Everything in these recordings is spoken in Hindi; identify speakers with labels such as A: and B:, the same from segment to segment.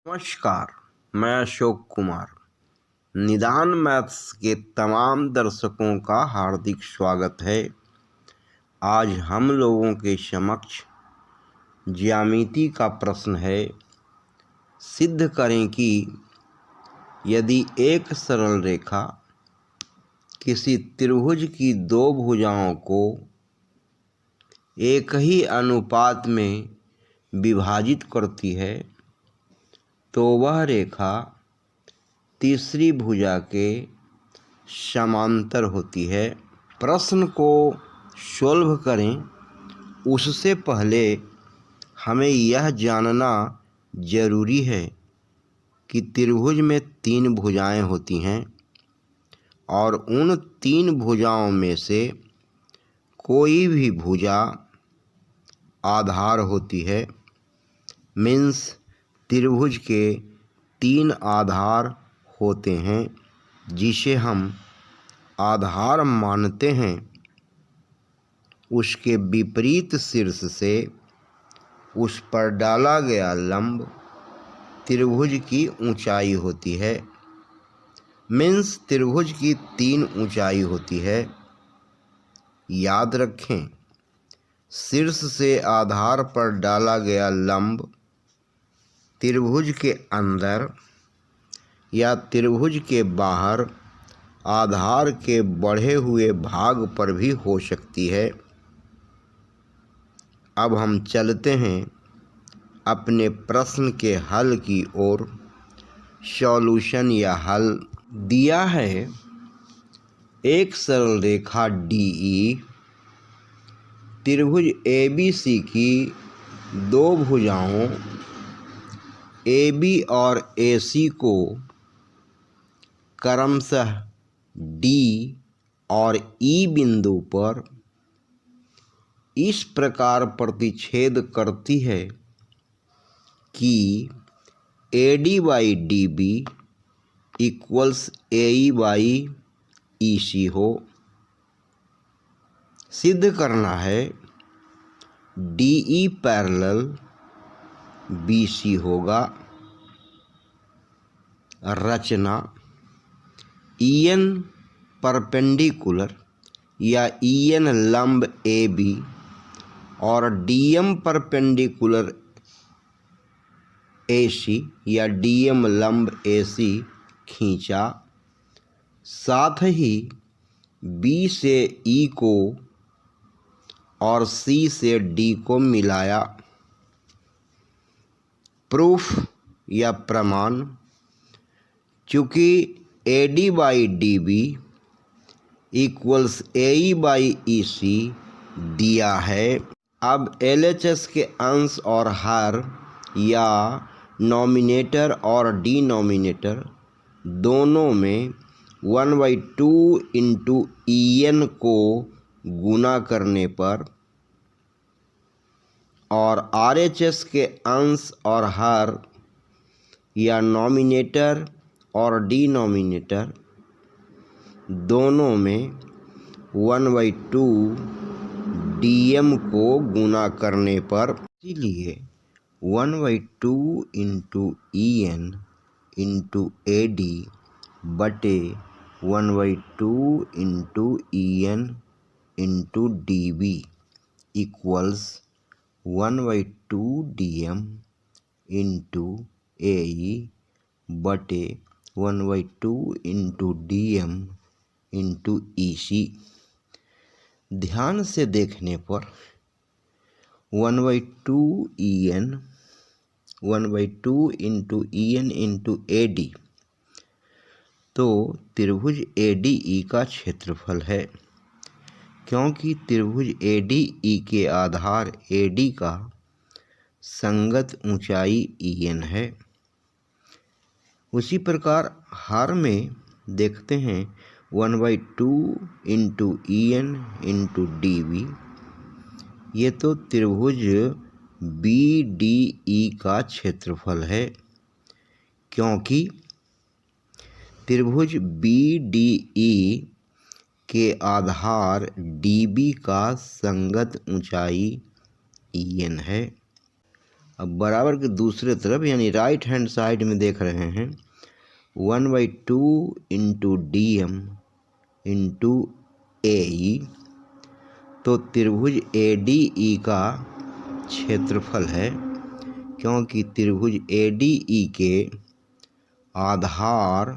A: नमस्कार, मैं अशोक कुमार। निदान मैथ्स के तमाम दर्शकों का हार्दिक स्वागत है। आज हम लोगों के समक्ष ज्यामिति का प्रश्न है। सिद्ध करें कि यदि एक सरल रेखा किसी त्रिभुज की दो भुजाओं को एक ही अनुपात में विभाजित करती है तो वह रेखा तीसरी भुजा के समांतर होती है। प्रश्न को सॉल्व करें उससे पहले हमें यह जानना जरूरी है कि त्रिभुज में तीन भुजाएं होती हैं और उन तीन भुजाओं में से कोई भी भुजा आधार होती है। मीन्स त्रिभुज के तीन आधार होते हैं जिसे हम आधार मानते हैं। उसके विपरीत शीर्ष से उस पर डाला गया लंब त्रिभुज की ऊंचाई होती है। मीन्स त्रिभुज की तीन ऊंचाई होती है। याद रखें, शीर्ष से आधार पर डाला गया लंब त्रिभुज के अंदर या त्रिभुज के बाहर आधार के बढ़े हुए भाग पर भी हो सकती है। अब हम चलते हैं अपने प्रश्न के हल की ओर। सॉल्यूशन या हल दिया है। एक सरल रेखा DE त्रिभुज ABC की दो भुजाओं AB और AC को क्रमशः D और E बिंदु पर इस प्रकार प्रतिच्छेद करती है कि AD/DB इक्वल्स AE/EC हो। सिद्ध करना है DE पैरेलल BC होगा। रचना EN परपेंडिकुलर या EN लंब AB और DM परपेंडिकुलर AC या DM लंब AC खींचा। साथ ही B से E को और C से D को मिलाया। प्रूफ या प्रमाण, चूँकि AD/DB इक्वल्स AE/EC दिया है, अब LHS के अंश और हर या नॉमिनेटर और डिनोमिनेटर दोनों में 1/2 इंटू EN को गुना करने पर और RHS के अंश और हर या नॉमिनेटर और डिनोमिनेटर दोनों में 1/2 DM को गुना करने पर, इसीलिए 1/2 इंटू EN इंटू AD बटे 1/2 into EN into DB equals 1/2 DM into AE बटे 1/2 इंटू DM इंटू EC। ध्यान से देखने पर 1/2 EN 1/2 into EN into AD तो त्रिभुज ADE का क्षेत्रफल है। क्योंकि त्रिभुज ADE के आधार AD का संगत ऊंचाई EN है। उसी प्रकार हर में देखते हैं 1/2 इंटू EN इंटू DB। ये तो त्रिभुज BDE का क्षेत्रफल है। क्योंकि त्रिभुज BDE के आधार DB का संगत ऊंचाई EN है। अब बराबर के दूसरे तरफ यानी राइट हैंड साइड में देख रहे हैं 1/2 इंटू DM इंटू AE। तो त्रिभुज ADE का क्षेत्रफल है, क्योंकि त्रिभुज ADE के आधार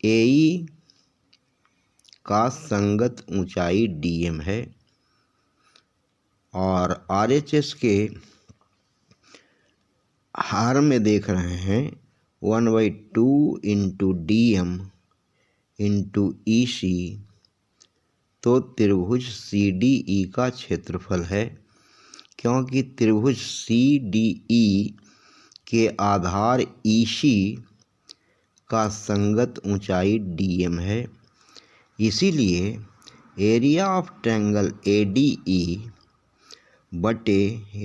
A: AE का संगत ऊंचाई DM है और RHS के हार में देख रहे हैं 1/2 इंटू DM इंटू EC। तो त्रिभुज CDE का क्षेत्रफल है, क्योंकि त्रिभुज CDE के आधार EC का संगत ऊंचाई DM है। इसीलिए एरिया ऑफ ट्रायंगल ADE बटे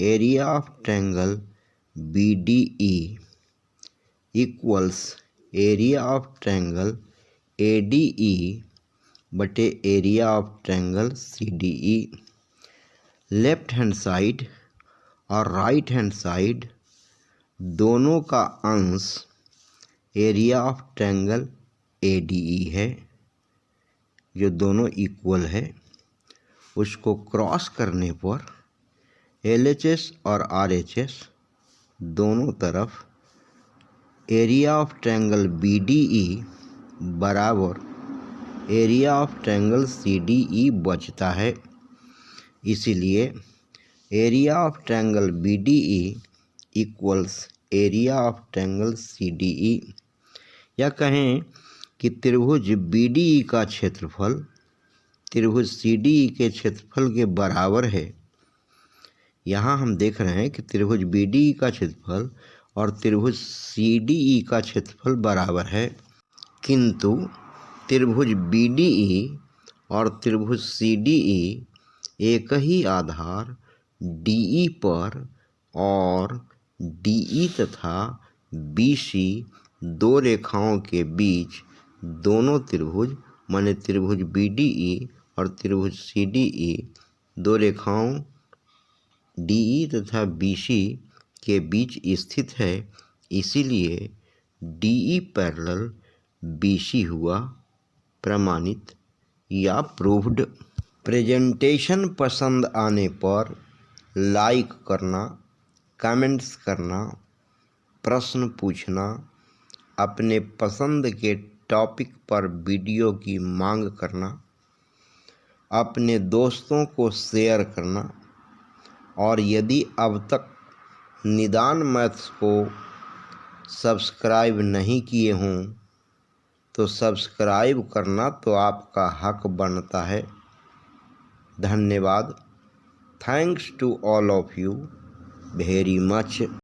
A: area of triangle BDE equals area of triangle ADE बटे area of triangle CDE। Left hand side और राइट हैंड साइड दोनों का अंश एरिया ऑफ ट्रायंगल ADE है, जो दोनों इक्वल है। उसको क्रॉस करने पर LHS और RHS दोनों तरफ एरिया ऑफ ट्रायंगल BDE बराबर एरिया ऑफ ट्रायंगल CDE बचता है। इसीलिए area of triangle BDE equals area of triangle CDE। या कहें कि त्रिभुज BDE का क्षेत्रफल त्रिभुज CDE के क्षेत्रफल के बराबर है। यहाँ हम देख रहे हैं कि त्रिभुज BDE का क्षेत्रफल और त्रिभुज CDE का क्षेत्रफल बराबर है, किंतु त्रिभुज BDE और त्रिभुज CDE एक ही आधार DE पर और DE तथा BC दो रेखाओं के बीच दोनों त्रिभुज माने त्रिभुज BDE और त्रिभुज CDE दो रेखाओं DE तथा BC के बीच स्थित है। इसीलिए DE पैरेलल BC हुआ प्रमाणित या प्रूव्ड। प्रेजेंटेशन पसंद आने पर लाइक करना, कमेंट्स करना, प्रश्न पूछना, अपने पसंद के टॉपिक पर वीडियो की मांग करना, अपने दोस्तों को शेयर करना और यदि अब तक निदान मैथ्स को सब्सक्राइब नहीं किए हों तो सब्सक्राइब करना तो आपका हक बनता है। धन्यवाद। Thanks to all of you very much.